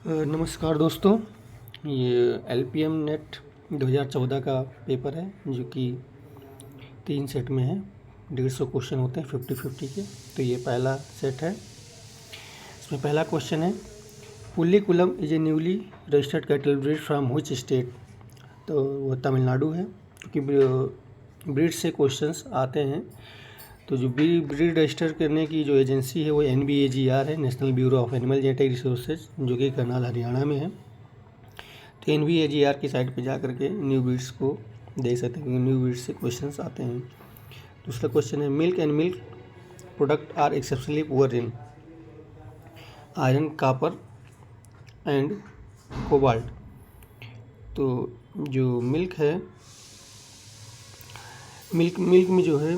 नमस्कार दोस्तों। ये LPM नेट 2014 का पेपर है जो कि 3 सेट में है। 150 क्वेश्चन होते हैं 50-50 के। तो ये पहला सेट है। इसमें पहला क्वेश्चन है, Pulikulam is a newly registered cattle breed from which state. तो वो तमिलनाडु है, क्योंकि ब्रीड से क्वेश्चंस आते हैं। तो जो ब्रीड रजिस्टर करने की जो एजेंसी है वो NBAGR है, national bureau of animal genetic resources, जो कि करनाल हरियाणा में है। तो NBAGR की साइट पे जा करके न्यू ब्रीड्स को देख सकते हैं, क्योंकि न्यू ब्रीड्स से क्वेश्चंस आते हैं। दूसरा क्वेश्चन है, milk and milk product are exceptionally poor in iron, copper and cobalt. तो जो मिल्क है, मिल्क में जो है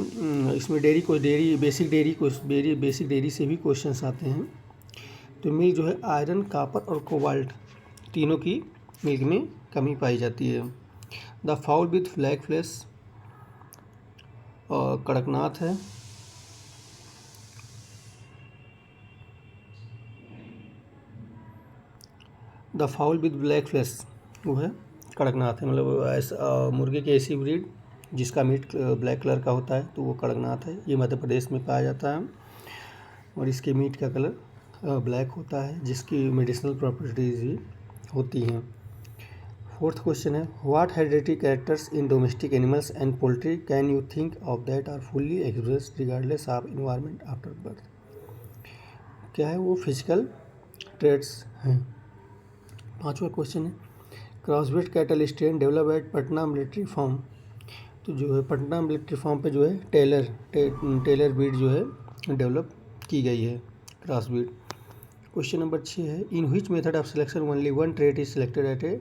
इसमें बेसिक डेयरी से भी क्वेश्चंस आते हैं। तो मिल्क जो है आयरन, कॉपर और कोबाल्ट तीनों की मिल्क में कमी पाई जाती है। The foul with black flash और कड़कनाथ है। The foul with black flash वो है कड़कनाथ है, मतलब ऐसा मुर्गे की ऐसी ब्रीड जिसका मीट ब्लैक कलर का होता है, तो वो कड़कनाथ है। ये मध्य प्रदेश में पाया जाता है और इसके मीट का कलर ब्लैक होता है, जिसकी मेडिसिनल प्रॉपर्टीज भी होती हैं। फोर्थ क्वेश्चन है, what hereditary characters in domestic animals and poultry can you think of that are fully expressed regardless of environment after birth. क्या है वो फिजिकल ट्रेट्स हैं। पांचवा क्वेश्चन है, crossbreed cattle strain develop at Patna military farm. तो जो है Patna military farm पे जो है टेलर ब्रीड जो है डेवलप की गई है, क्रॉस ब्रीड। क्वेश्चन नंबर 6 है, in which method of selection only one trait is selected eight A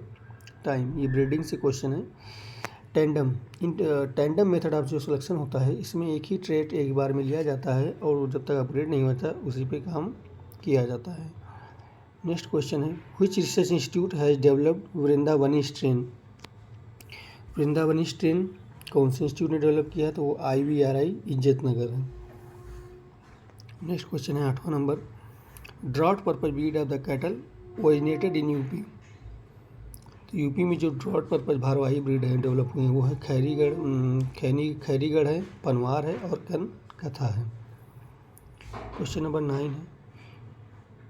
time. ये ब्रीडिंग से क्वेश्चन है। टैंडम मेथड ऑफ जो सिलेक्शन होता है, इसमें एक ही ट्रेट एक बार में लिया जाता है और जब तक अपग्रेड नहीं होता उसी पे काम किया जाता है। नेक्स्ट क्वेश्चन है, which research institute has developed Vrindavani strain. Vrindavani strain कौन से इंस्टीट्यूट ने डेवलप किया है, तो वो IVRI इज्जत नगर है। नेक्स्ट क्वेश्चन है 8वां number, draught purpose breed of the cattle originated in UP. तो यूपी में जो ड्रॉट पर्पज भारवाही ब्रीड है डेवलप हुई है वो है खैरीगढ़ है, पनवार है और कथा है। क्वेश्चन नंबर 9 है,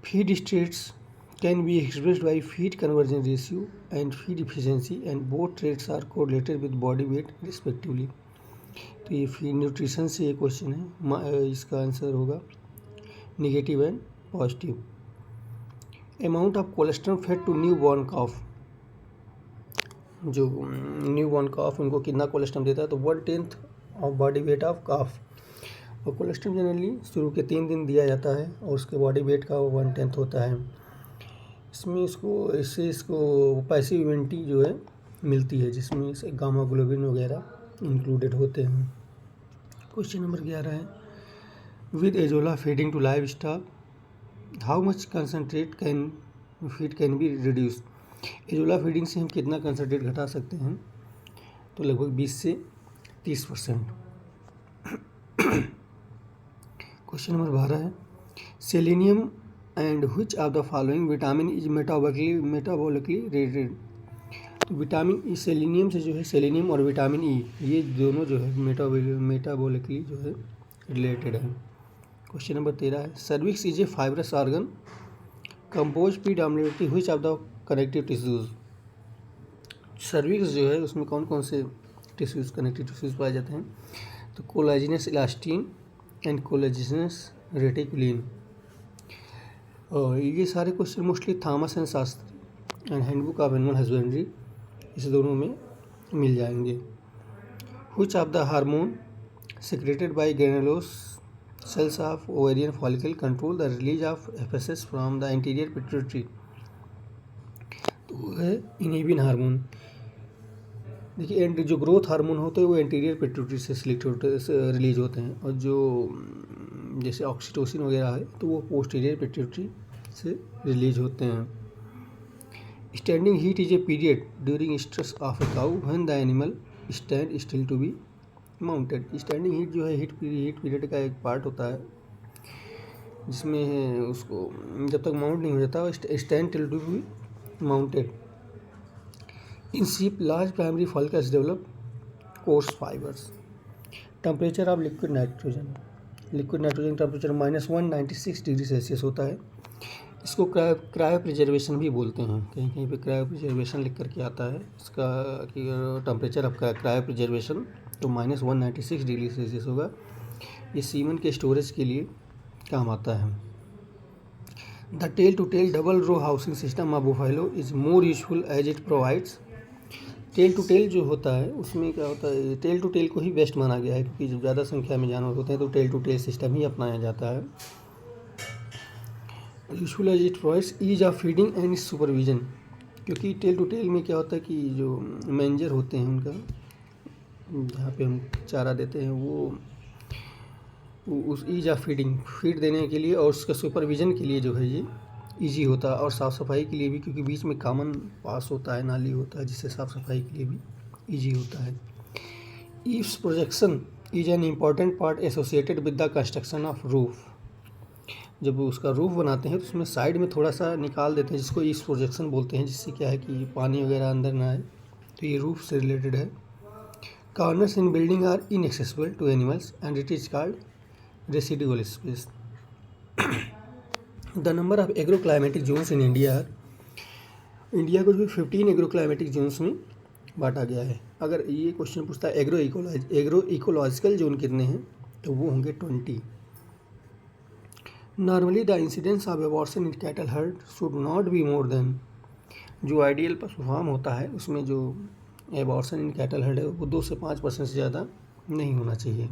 feed states can be expressed by feed conversion ratio and feed efficiency and both traits are correlated with body weight respectively. तो ये फीड न्यूट्रिशन से ये क्वेश्चन है, इसका आंसर होगा negative and positive. Amount of cholesterol fed to new born calf. जो new born कॉफ उनको कितना कोलेस्ट्रॉल देता है, तो 1/10 ऑफ बॉडी वेट ऑफ कॉफ। और कोलेस्ट्रॉल जनरली शुरू के 3 दिन दिया जाता है और उसके बॉडी वेट का 1/10 होता है। इसमें इसको पैसिव इम्यूनिटी जो है मिलती है, जिसमें से गामा ग्लोबिन वगैरह इंक्लूडेड होते हैं। क्वेश्चन नंबर 11 है, with azolla feeding to livestock how much concentrate can be reduce. Azolla feeding से हम कितना कंसनट्रेट घटा सकते हैं, तो लगभग 20 से 30%। क्वेश्चन नंबर 12 है, selenium and which of the following vitamin is metabolically related. तो विटामिन सेलेनियम से जो है, सेलेनियम और विटामिन ई ये दोनों जो है मेटाबॉलिकली जो है रिलेटेड है। क्वेश्चन नंबर 13 है, cervix is a fibrous organ compose predominantly which of the connective tissues. Cervix जो है उसमें कौन कौन से टिश्यूज कनेक्टिव टिश्यूज पाए जाते हैं, तो collagenous elastin and collagenous reticulin. और ये सारे question mostly Thomas and Shastri and handbook of animal husbandry इस दोनों में मिल जाएंगे। Which of the hormone secreted by granulosa cells of ovarian follicle control the release of FSH from the anterior pituitary. तो वो है इनिबिन हार्मोन। देखिए, जो ग्रोथ हार्मोन होते हैं वो एंटीरियर पिट्यूटरी से रिलीज होते हैं, और जो जैसे ऑक्सीटोसिन वगैरह है तो वो पोस्टीरियर पिट्यूटरी से रिलीज होते हैं। Standing heat is a period during stress of a cow when the animal stand still to be mounted. Standing heat जो है हीट पीरियड का एक पार्ट होता है जिसमें उसको जब तक माउंट नहीं हो जाता stand till to be mounted. In sheep large primary follicles develop coarse fibres. Temperature of liquid nitrogen temperature -196 degree Celsius होता है। इसको क्रायो प्रिजर्वेशन भी बोलते हैं, कहीं कहीं पे क्रायो प्रिजर्वेशन लिख करके आता है इसका कि टेम्परेचर ऑफ क्रायो प्रिजर्वेशन तो -196 डिग्री सेल्सियस होगा। ये सीमन के स्टोरेज के लिए काम आता है। The tail to tail double row housing system of buffalo is more useful as it provides. Tail to tail जो होता है उसमें क्या होता है, टेल टू टेल को ही बेस्ट माना गया है क्योंकि जब ज़्यादा संख्या में जानवर होते हैं तो टेल टू टेल सिस्टम ही अपनाया जाता है। Useful as it provides ease of feeding and supervision, क्योंकि टेल टू टेल में क्या होता है कि जो मैनेजर होते हैं उनका जहाँ पे हम चारा देते हैं वो उस ईज ऑफ फीड देने के लिए और उसका सुपरविजन के लिए जो है ये ईजी होता है, और साफ़ सफाई के लिए भी क्योंकि बीच में कॉमन पास होता है, नाली होता है, जिससे साफ़ सफाई के लिए भी ईजी होता है। Eaves projection is an important part associated with the construction of roof. जब उसका रूफ बनाते हैं तो उसमें साइड में थोड़ा सा निकाल देते हैं जिसको ईव्स प्रोजेक्शन बोलते हैं, जिससे क्या है कि पानी वगैरह अंदर ना आए, तो ये रूफ से रिलेटेड है। Corners in building are inaccessible to animals and it is called residual space. The number of agro climatic zones in India को जो 15 एग्रो क्लाइमेटिक जोन्स में बांटा गया है। अगर ये क्वेश्चन पूछता है एग्रो इकोलॉजिकल जोन कितने हैं तो वो होंगे 20। Normally the incidence of abortion in cattle heard should not be more than, जो आइडियल पशु फार्म होता है उसमें जो एबॉर्शन इन कैटल हर्ड है वो 2 से 5% से ज़्यादा नहीं होना चाहिए।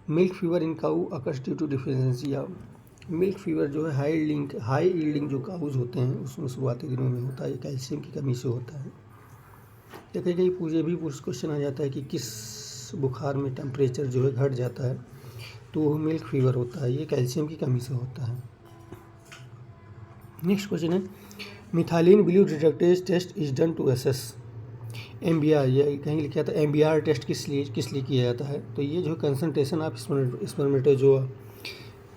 Milk fever in cow occurs due to deficiency of, milk fever जो है हाई यील्डिंग जो काउज होते हैं उसमें शुरुआती दिनों में होता है, कैल्शियम की कमी से होता है। या कहीं कहीं क्वेश्चन आ जाता है कि किस बुखार में टेम्परेचर जो है घट जाता है तो वो मिल्क फीवर होता है, ये कैल्शियम की कमी से होता है। नेक्स्ट क्वेश्चन है methylene blue detectase test is done to assess MBR, ये कहीं लिखा था MBR टेस्ट किस लिए किया जाता है, तो ये जो कंसंट्रेशन ऑफ स्पर्मेटोजोआ,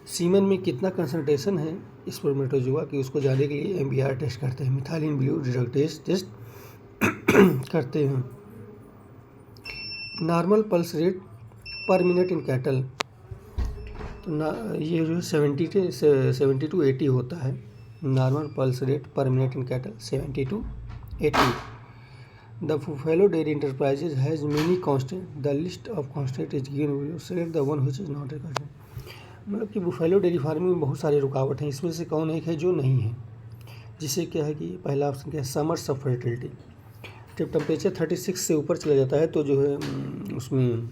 सीमन में कितना कंसंट्रेशन है स्पर्मेटोजोआ कि उसको जानने के लिए MBR टेस्ट करते हैं, मिथाइलिन ब्लू डिटेक्टेज टेस्ट करते हैं। नॉर्मल पल्स रेट पर मिनट इन कैटल, तो ये जो 70 to 80 होता है। नॉर्मल पल्स रेट पर minute in cattle 70 to 80। The Buffalo Dairy Enterprises has many constraints. The list of constraints is given below. Select the one which is not a constraint. मतलब कि buffalo dairy farming में बहुत सारे रुकावट हैं, इसमें से कौन एक है जो नहीं है, जिससे क्या है कि पहला ऑप्शन क्या है समर सब फर्टिलिटी। जब टेम्परेचर 36 से ऊपर चला जाता है तो जो है उसमें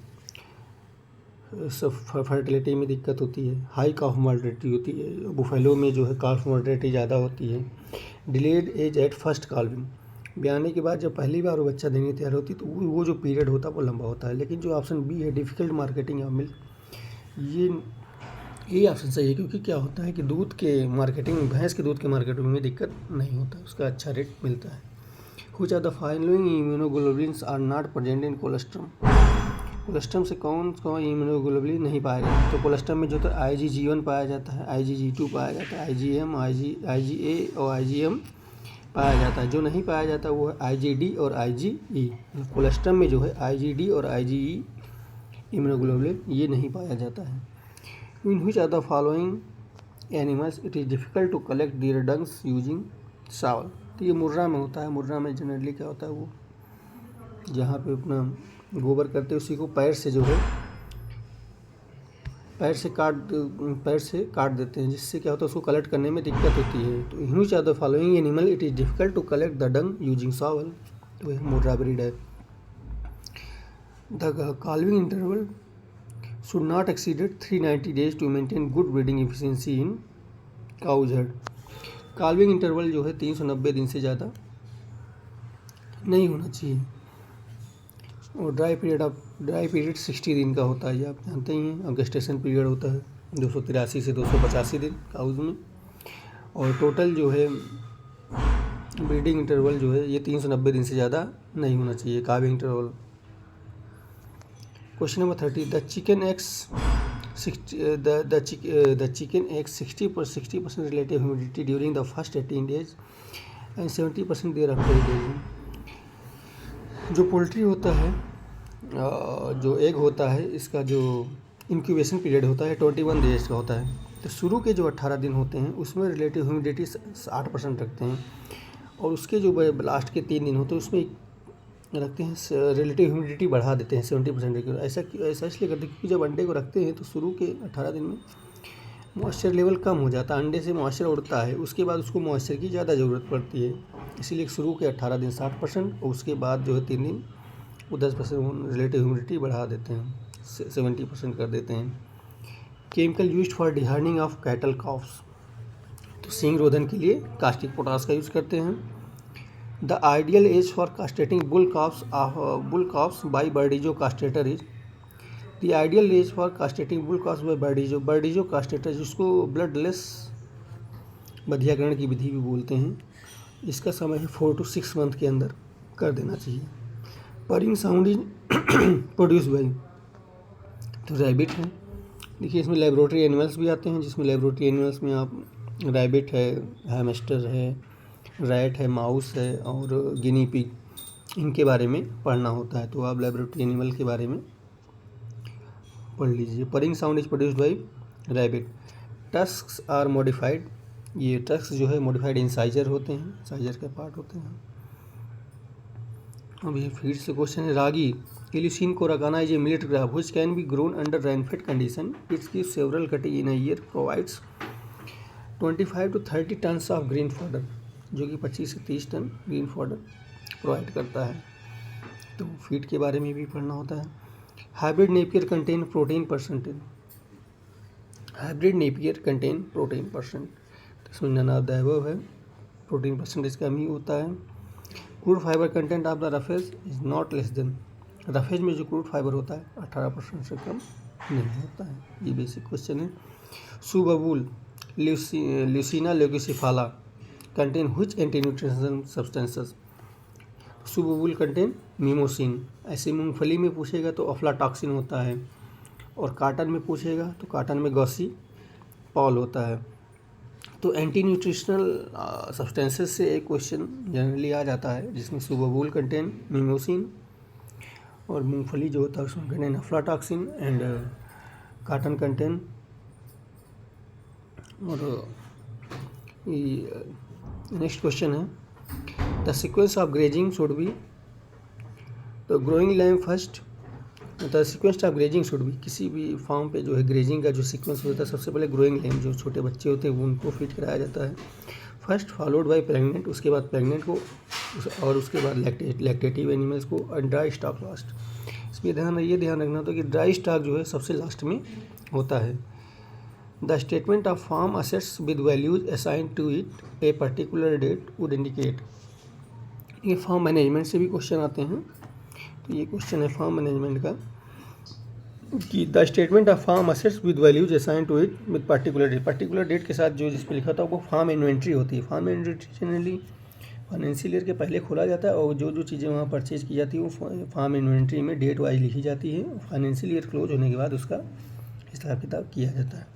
सब फर्टिलिटी में दिक्कत होती है। हाई काफ मॉर्टेलिटी होती है, बुफेलो में जो है काफ मॉर्टेलिटी ज़्यादा होती है। Delayed age at first calving, ब्याने के बाद जब पहली बार वो बच्चा देने तैयार होती है तो वो जो पीरियड होता है वो लंबा होता है। लेकिन जो ऑप्शन बी है डिफ़िकल्ट मार्केटिंग ऑफ मिल्क, ये ऑप्शन सही है क्योंकि क्या होता है कि दूध के मार्केटिंग, भैंस के दूध के मार्केटिंग में दिक्कत नहीं होता, उसका अच्छा रेट मिलता है। Which are the following immunoglobulins are not present in colostrum, colostrum से कौन इम्यूनोग्लोबुलिन नहीं पाया जाता, तो कोलेस्ट्रम में जो तो IgG1 पाया जाता है, IgG2 पाया जाता है, IgM, IgA और IgM पाया जाता है। जो नहीं पाया जाता वो है IgD और IgE। कोलेस्ट्रम में जो है IgD और IgE इम्यूनोग्लोबुलिन ये नहीं पाया जाता है। In which are the following animals it is difficult to collect their dungs using shovel, तो ये मुर्रा में होता है। मुर्रा में जनरली क्या होता है वो जहाँ पे अपना गोबर करते हैं उसी को पैर से जो है पैर से काट देते हैं, जिससे क्या होता है उसको कलेक्ट करने में दिक्कत होती है। तो in which are the following animal it is difficult to collect the dung using shovel, तो यह मुर्रा ब्रीड है। The calving interval should not exceed 390 days to maintain good breeding efficiency in cows herd। Calving interval जो है 390 दिन से ज़्यादा नहीं होना चाहिए। और ड्राई पीरियड 60 दिन का होता है, ये आप जानते ही हैं। अगस्टेशन पीरियड होता है 283 से 285 दिन काउज में। और टोटल जो है ब्रीडिंग इंटरवल जो है ये 390 दिन से ज़्यादा नहीं होना चाहिए calving interval. Question number 30 the chicken eggs the chicken eggs 60% relative humidity during the first 18 days and 70% thereafter days। जो पोल्ट्री होता है, जो एग होता है, इसका जो इंक्यूबेशन पीरियड होता है 21 डेज का होता है। तो शुरू के जो 18 दिन होते हैं उसमें रिलेटिव ह्यूमिडिटी 60% रखते हैं, और उसके जो लास्ट के 3 दिन होते हैं उसमें रखते हैं रिलेटिव ह्यूमिडिटी बढ़ा देते हैं 70%। ऐसा इसलिए करते हैं क्योंकि जब अंडे को रखते हैं तो शुरू के 18 दिन में मॉइस्चर लेवल कम हो जाता है, अंडे से मॉइस्चर उड़ता है, उसके बाद उसको मॉइस्चर की ज़्यादा ज़रूरत पड़ती है। इसीलिए शुरू के 18 दिन 60% और उसके बाद जो है 3 दिन वो 10% रिलेटिव ह्यूमिडिटी बढ़ा देते हैं, 70% कर देते हैं। Chemical used for dehorning of cattle calves, तो सींग रोधन के लिए कास्टिक पोटास का यूज़ करते हैं। The ideal age for castrating bull calves by Burdizzo castrator is, the ideal age for castrating bull calves by Burdizzo castrator, जिसको bloodless बधियाकरण की विधि भी बोलते हैं, इसका समय है 4 to 6 मंथ के अंदर कर देना चाहिए। Purring sound is produce by, तो रैबिट है। देखिए इसमें लेबोरेटरी एनिमल्स भी आते हैं, जिसमें लेबोरेटरी एनिमल्स में आप रैबिट है, हैमस्टर है, रैट है, माउस है और गिनी पिग, इनके बारे में पढ़ना होता है, तो आप लेबोरेटरी एनिमल के बारे में पढ़ लीजिए। Purring sound is produced by rabbit. Tusks are modified, ये टस्क जो है मॉडिफाइड इंसाइजर होते हैं, इंसाइजर के पार्ट होते हैं। अब ये फिर से क्वेश्चन है, ragi Eleusine coracana is a millet crop which can be grown under rainfed condition, its gives several cutting in a year, provides 25 to 30 tons of green fodder, जो कि 25 से 30 टन ग्रीन फॉडर प्रोवाइड करता है। तो feed के बारे में भी पढ़ना होता है। Hybrid Napier contain protein percentage, hybrid Napier contain protein percent, तो इसमें नन ऑफ द अबव है, प्रोटीन परसेंटेज कम ही होता है। Crude fibre content of the roughage is not less than, roughage में जो क्रूड फाइबर होता है 18% से कम नहीं होता है। ये बेसिक क्वेश्चन है। Subabul Leucaena leucocephala contain which anti nutrition substances, subabul contain mimosine. ऐसे मूंगफली में पूछेगा तो अफ्लाटॉक्सिन होता है, और काटन में पूछेगा तो काटन में गॉसी पॉल होता है। तो एंटी न्यूट्रिशनल सब्सटेंसेस से एक क्वेश्चन जनरली आ जाता है, जिसमें सुबबूल कंटेन मीमोसिन, और मूंगफली जो होता है उसमें contain aflatoxin, and cotton contain. और नेक्स्ट क्वेश्चन है, the sequence of grazing should be, तो growing lamb first, the sequence of grazing should be, किसी भी फार्म पे जो है ग्रेजिंग का जो सीक्वेंस होता है, सबसे पहले ग्रोइंग लैम जो छोटे बच्चे होते हैं उनको फीड कराया जाता है फर्स्ट, फॉलोड बाय प्रेग्नेंट, उसके बाद प्रेग्नेंट को, और उसके बाद लैक्टेटिव एनिमल्स को, और ड्राई स्टॉक लास्ट। इसमें ध्यान रखना होता है कि ड्राई स्टॉक जो है सबसे लास्ट में होता है। The statement of farm assets with values assign to it a particular date would indicate, ये फार्म मैनेजमेंट से भी क्वेश्चन आते हैं, तो ये क्वेश्चन है फार्म मैनेजमेंट का कि the statement of farm assets with values assign to it with particular date के साथ जो जिस पर लिखा था वो फार्म इन्वेंट्री होती है। Farm inventory generally financial year के पहले खोला जाता है, और जो चीज़ें वहाँ परचेज की जाती हैं वो फार्म इन्वेंट्री में डेट वाइज लिखी जाती है। फाइनेंशियल ईयर क्लोज होने के बाद उसका हिसाब किताब किया जाता है।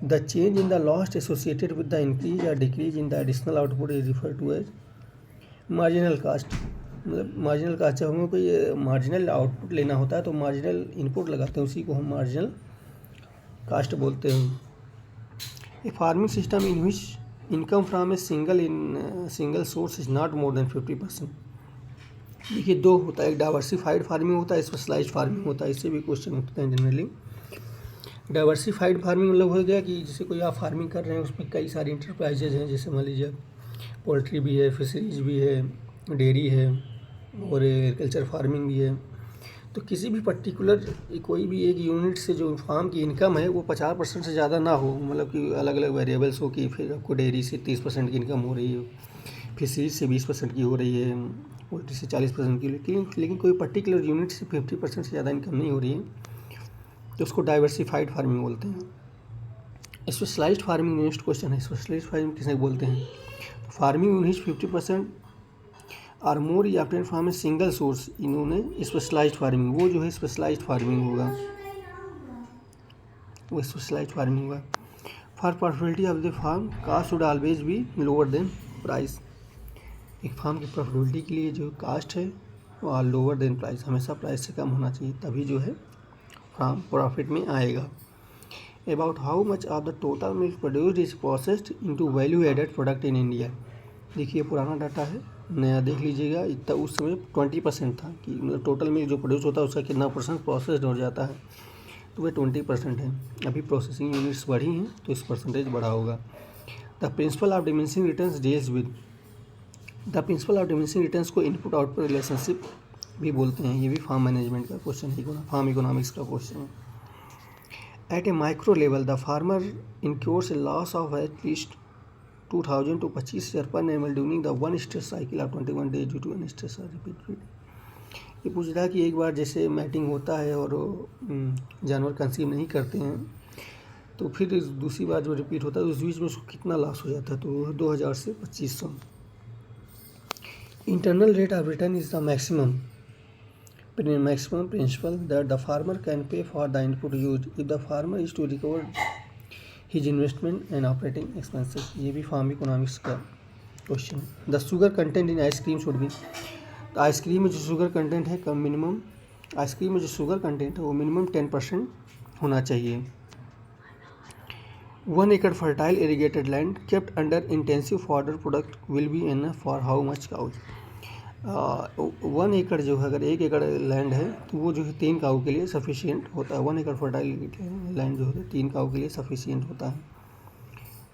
The change in the lost associated with the increase या decrease in the additional output is refer to as marginal cost, मतलब मार्जिनल कास्ट, जब हमें कोई मार्जिनल आउटपुट लेना होता है तो मार्जिनल इनपुट लगाते हैं, उसी को हम मार्जिनल कास्ट बोलते हैं। A farming system in which income from a single source is not more than 50%। देखिए दो होता है, एक डाइवर्सिफाइड फार्मिंग होता है, स्पेशलाइज्ड फार्मिंग होता है, इससे भी क्वेश्चन उठते हैं जनरली। डाइवर्सिफाइड फार्मिंग मतलब हो गया कि जैसे कोई आप फार्मिंग कर रहे हैं उसमें कई सारी इंटरप्राइजेज हैं, जैसे मान लीजिए पोल्ट्री भी है, फिशरीज भी है, डेयरी है और एग्रीकल्चर फार्मिंग भी है। तो किसी भी पर्टिकुलर कोई भी एक यूनिट से जो फार्म की इनकम है वो 50% से ज़्यादा ना हो, मतलब कि अलग अलग वेरिएबल्स हो कि फिर आपको डेयरी से 30% की इनकम हो रही है, फिशरीज से 20% की हो रही है, पोल्ट्री से 40% की, लेकिन कोई पर्टिकुलर यूनिट से 50% से ज़्यादा इनकम नहीं हो रही है, तो उसको डाइवर्सिफाइड फार्मिंग बोलते हैं। स्पेशलाइज्ड फार्मिंग नेक्स्ट क्वेश्चन है, स्पेशलाइज्ड फार्मिंग किसे बोलते हैं? फार्मिंग यूनिट 50% और मोर या obtain from a single source, इन्होंने स्पेशलाइज्ड फार्मिंग, वो जो है स्पेशलाइज्ड फार्मिंग होगा। वो स्पेशलाइज्ड फार्मिंग हुआ। For profitability of the farm cost should always be lower than price. एक फार्म की प्रॉफिटेबिलिटी के लिए जो कास्ट है वो लोअर देन प्राइस, हमेशा प्राइस से कम होना चाहिए, तभी जो है फार्म प्रॉफिट में आएगा। About how much of the total milk produced is processed into value added product in India. देखिए पुराना डाटा है, नया देख लीजिएगा। इतना उस समय 20% था कि टोटल मिल्क जो प्रोड्यूस होता है उसका कितना परसेंट प्रोसेस्ड हो जाता है, तो वह 20% है। अभी प्रोसेसिंग यूनिट्स बढ़ी हैं तो इस परसेंटेज बढ़ा होगा। The principle of diminishing returns deals with. The principle of diminishing returns को इनपुट आउटपुट रिलेशनशिप भी बोलते हैं। ये भी फार्म मैनेजमेंट का क्वेश्चन है, फार्म इकोनॉमिक्स का क्वेश्चन है। At a micro level the farmer incurs a loss of at least 2000 to 25,000 per animal during the one stress cycle of 21 days due to unstress repeat. ये पूछ रहा है कि एक बार जैसे मैटिंग होता है और जानवर कंसीव नहीं करते हैं तो फिर दूसरी बार जो रिपीट होता है उस बीच में उसको कितना लॉस हो जाता है, तो 2000 से 2500। Internal rate of return is the maximum principal that the farmer can pay for the input use if the farmer is to recover his investment and operating expenses. ये भी फार्म इकोनॉमिक्स का question है। The sugar content in ice cream should be. तो ice cream में जो sugar content है कम minimum, ice cream में जो शुगर कंटेंट है वो मिनिमम 10% होना चाहिए। 1 acre fertile irrigated land kept under intensive fodder product will be enough for how much cows। 1 एकड़ जो है, अगर 1 एकड़ लैंड है तो वो जो है 3 काऊ के लिए सफिशिएंट होता है। 1 एकड़ फर्टाइल लैंड जो है 3 काऊ के लिए सफिशिएंट होता है।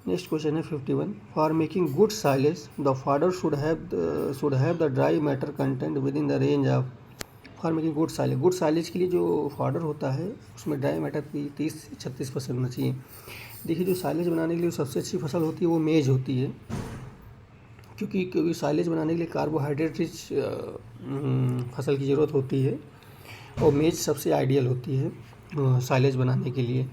नेक्स्ट क्वेश्चन है 51। For making good silage the fodder should have the dry matter content within the range of. For making good silage के लिए जो फाडर होता है उसमें ड्राई मैटर की 30-36% होना चाहिए। देखिए जो साइलेज बनाने के लिए सबसे अच्छी फसल होती है वो मेज होती है, क्योंकि साइलेज बनाने के लिए कार्बोहाइड्रेट रिच फसल की ज़रूरत होती है और मेज सबसे आइडियल होती है साइलेज बनाने के लिए।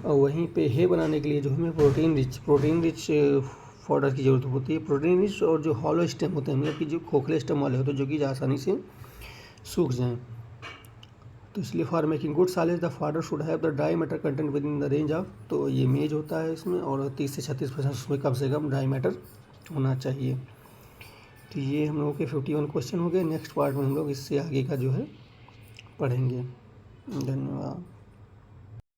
और वहीं पे हे बनाने के लिए जो हमें प्रोटीन रिच फॉडर की ज़रूरत होती है। प्रोटीन रिच और जो हॉलो स्टेम होते हैं, मतलब कि जो खोखले स्टेम वाले होते हैं जो कि आसानी से सूख जाएँ, तो इसलिए for making good silage the fodder should have the dry matter content within the range of. तो ये मेज होता है इसमें और 30 से 36% उसमें कम से कम ड्राई मैटर होना चाहिए। तो ये हम लोगों के 51 क्वेश्चन हो गए। नेक्स्ट पार्ट में हम लोग इससे आगे का जो है पढ़ेंगे। धन्यवाद।